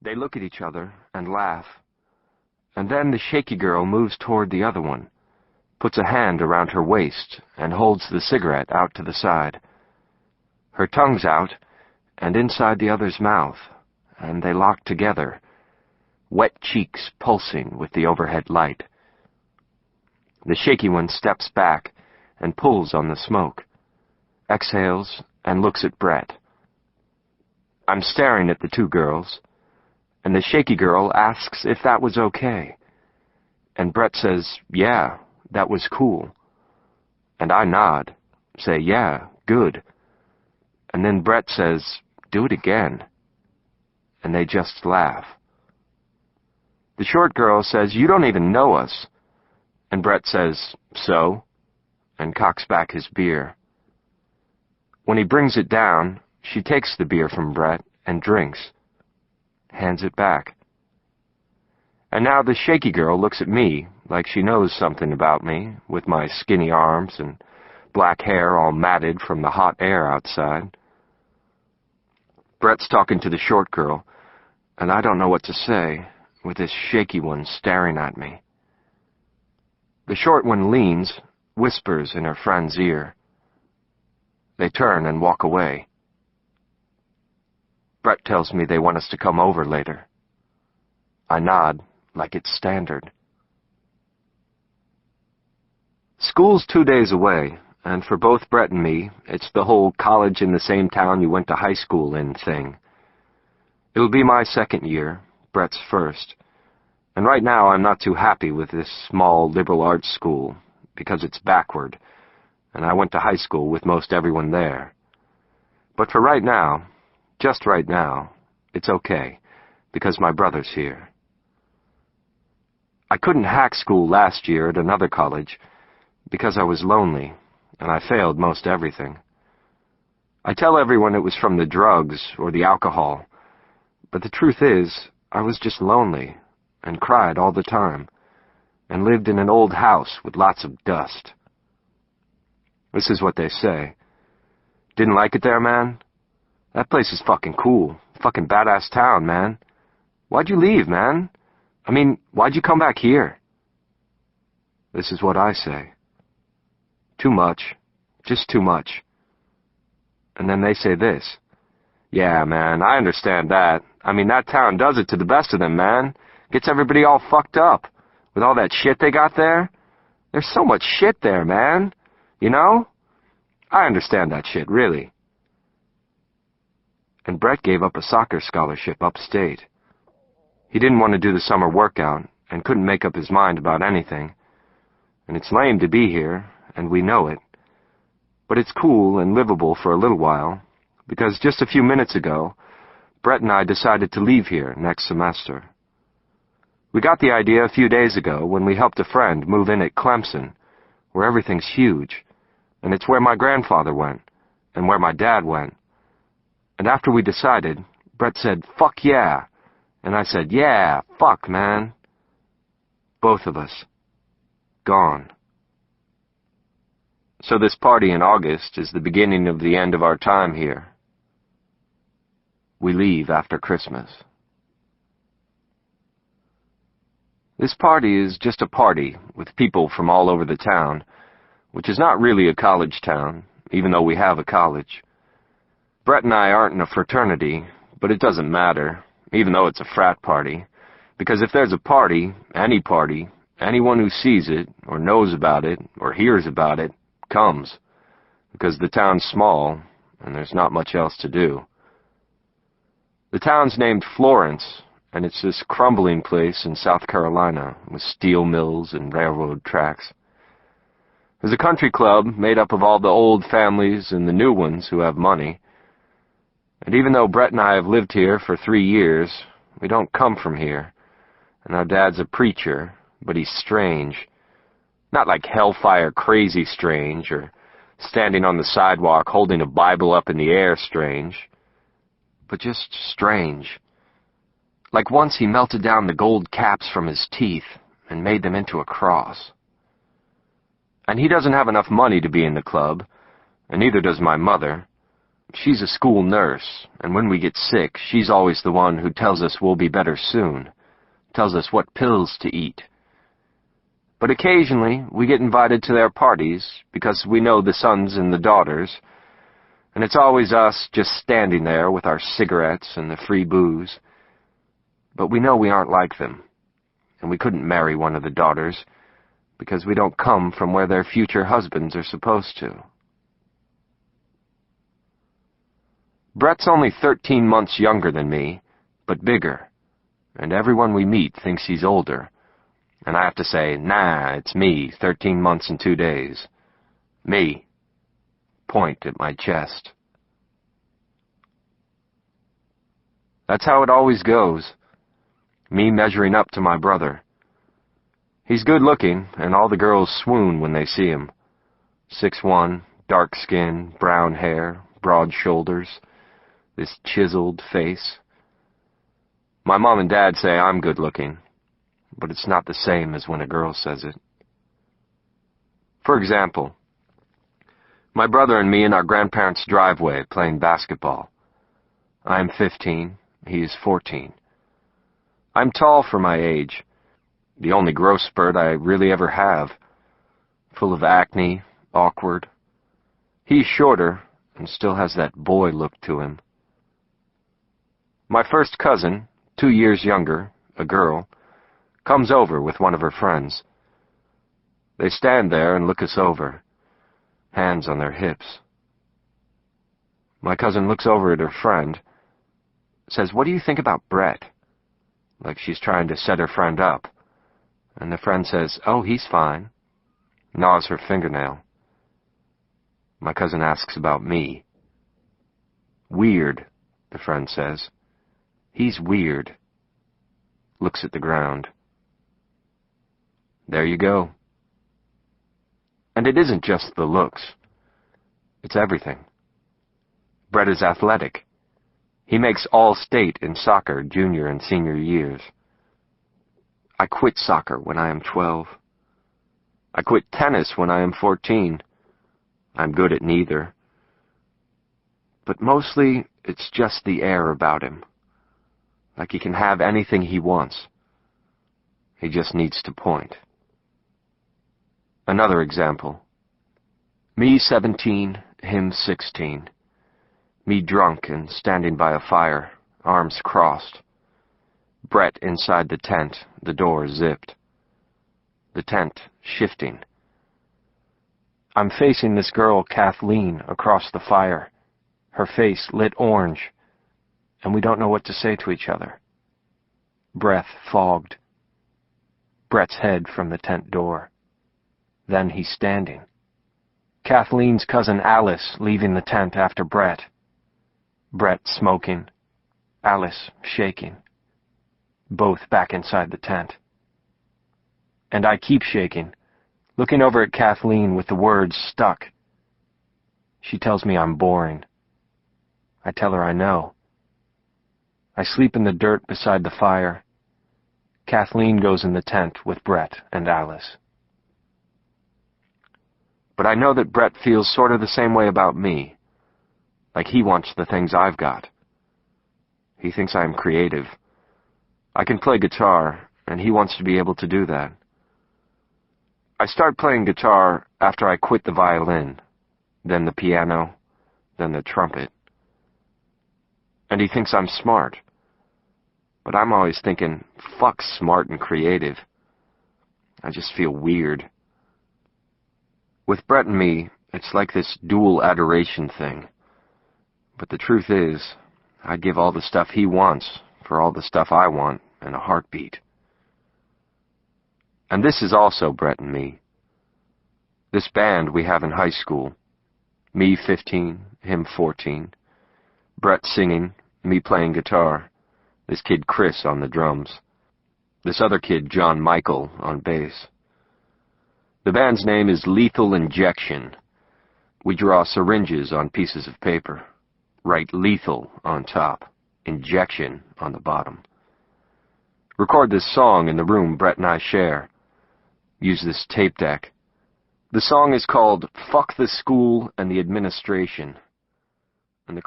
They look at each other and laugh, and then the shaky girl moves toward the other one, puts a hand around her waist, and holds the cigarette out to the side. Her tongue's out, and inside the other's mouth, and they lock together, wet cheeks pulsing with the overhead light. The shaky one steps back and pulls on the smoke, exhales, and looks at Brett. I'm staring at the two girls, and the shaky girl asks if that was okay. And Brett says, yeah, that was cool. And I nod, say, yeah, good. And then Brett says, do it again. And they just laugh. The short girl says, you don't even know us. And Brett says, so? And cocks back his beer. When he brings it down, she takes the beer from Brett and drinks, hands it back. And now the shaky girl looks at me like she knows something about me, with my skinny arms and black hair all matted from the hot air outside. Brett's talking to the short girl, and I don't know what to say, with this shaky one staring at me. The short one leans, whispers in her friend's ear. They turn and walk away. Brett tells me they want us to come over later. I nod, like it's standard. School's 2 days away, and for both Brett and me, it's the whole college in the same town you went to high school in thing. It'll be my second year, Brett's first, and right now I'm not too happy with this small liberal arts school, because it's backward, and I went to high school with most everyone there. But for right now, just right now, it's okay, because my brother's here. I couldn't hack school last year at another college, because I was lonely, and I failed most everything. I tell everyone it was from the drugs or the alcohol, but the truth is, I was just lonely, and cried all the time, and lived in an old house with lots of dust. This is what they say. Didn't like it there, man? That place is fucking cool. Fucking badass town, man. Why'd you leave, man? I mean, why'd you come back here? This is what I say. Too much. Just too much. And then they say this. Yeah, man, I understand that. I mean, that town does it to the best of them, man. Gets everybody all fucked up. With all that shit they got there. There's so much shit there, man. You know? I understand that shit, really. And Brett gave up a soccer scholarship upstate. He didn't want to do the summer workout, and couldn't make up his mind about anything. And it's lame to be here, and we know it. But it's cool and livable for a little while, because just a few minutes ago, Brett and I decided to leave here next semester. We got the idea a few days ago when we helped a friend move in at Clemson, where everything's huge, and it's where my grandfather went, and where my dad went. And after we decided, Brett said, fuck yeah, and I said, yeah, fuck, man. Both of us. Gone. So this party in August is the beginning of the end of our time here. We leave after Christmas. This party is just a party with people from all over the town, which is not really a college town, even though we have a college. Brett and I aren't in a fraternity, but it doesn't matter, even though it's a frat party, because if there's a party, anyone who sees it, or knows about it, or hears about it, comes, because the town's small, and there's not much else to do. The town's named Florence, and it's this crumbling place in South Carolina, with steel mills and railroad tracks. There's a country club made up of all the old families and the new ones who have money. And even though Brett and I have lived here for 3 years, we don't come from here. And our dad's a preacher, but he's strange. Not like hellfire crazy strange, or standing on the sidewalk holding a Bible up in the air strange, but just strange. Like once he melted down the gold caps from his teeth and made them into a cross. And he doesn't have enough money to be in the club, and neither does my mother. She's a school nurse, and when we get sick, she's always the one who tells us we'll be better soon, tells us what pills to eat. But occasionally, we get invited to their parties because we know the sons and the daughters, and it's always us just standing there with our cigarettes and the free booze. But we know we aren't like them, and we couldn't marry one of the daughters because we don't come from where their future husbands are supposed to. Brett's only 13 months younger than me, but bigger, and everyone we meet thinks he's older. And I have to say, nah, it's me, 13 months and 2 days. Me. Point at my chest. That's how it always goes. Me measuring up to my brother. He's good looking, and all the girls swoon when they see him. 6'1", dark skin, brown hair, broad shoulders, this chiseled face. My mom and dad say I'm good looking, but it's not the same as when a girl says it. For example, my brother and me in our grandparents' driveway playing basketball. I'm 15, he is 14. I'm tall for my age, the only growth spurt I really ever have, full of acne, awkward. He's shorter and still has that boy look to him. My first cousin, 2 years younger, a girl, comes over with one of her friends. They stand there and look us over, hands on their hips. My cousin looks over at her friend, says, "What do you think about Brett?" Like she's trying to set her friend up. And the friend says, "Oh, he's fine," gnaws her fingernail. My cousin asks about me. "Weird," the friend says. "He's weird." Looks at the ground. There you go. And it isn't just the looks. It's everything. Brett is athletic. He makes all-state in soccer junior and senior years. I quit soccer when I am 12. I quit tennis when I am 14. I'm good at neither. But mostly, it's just the air about him. Like he can have anything he wants. He just needs to point. Another example. Me 17, him 16. Me drunk and standing by a fire, arms crossed. Brett inside the tent, the door zipped. The tent shifting. I'm facing this girl, Kathleen, across the fire, her face lit orange, and we don't know what to say to each other. Breath fogged. Brett's head from the tent door. Then he's standing. Kathleen's cousin Alice leaving the tent after Brett. Brett smoking. Alice shaking. Both back inside the tent. And I keep shaking, looking over at Kathleen with the words stuck. She tells me I'm boring. I tell her I know. I sleep in the dirt beside the fire. Kathleen goes in the tent with Brett and Alice. But I know that Brett feels sort of the same way about me, like he wants the things I've got. He thinks I'm creative. I can play guitar, and he wants to be able to do that. I start playing guitar after I quit the violin, then the piano, then the trumpet. And he thinks I'm smart. But I'm always thinking, fuck smart and creative. I just feel weird. With Brett and me, it's like this dual adoration thing. But the truth is, I'd give all the stuff he wants for all the stuff I want in a heartbeat. And this is also Brett and me. This band we have in high school. Me 15, him 14. Brett singing, me playing guitar. This kid Chris on the drums. This other kid John Michael on bass. The band's name is Lethal Injection. We draw syringes on pieces of paper. Write lethal on top, injection on the bottom. Record this song in the room Brett and I share. Use this tape deck. The song is called Fuck the School and the Administration. and the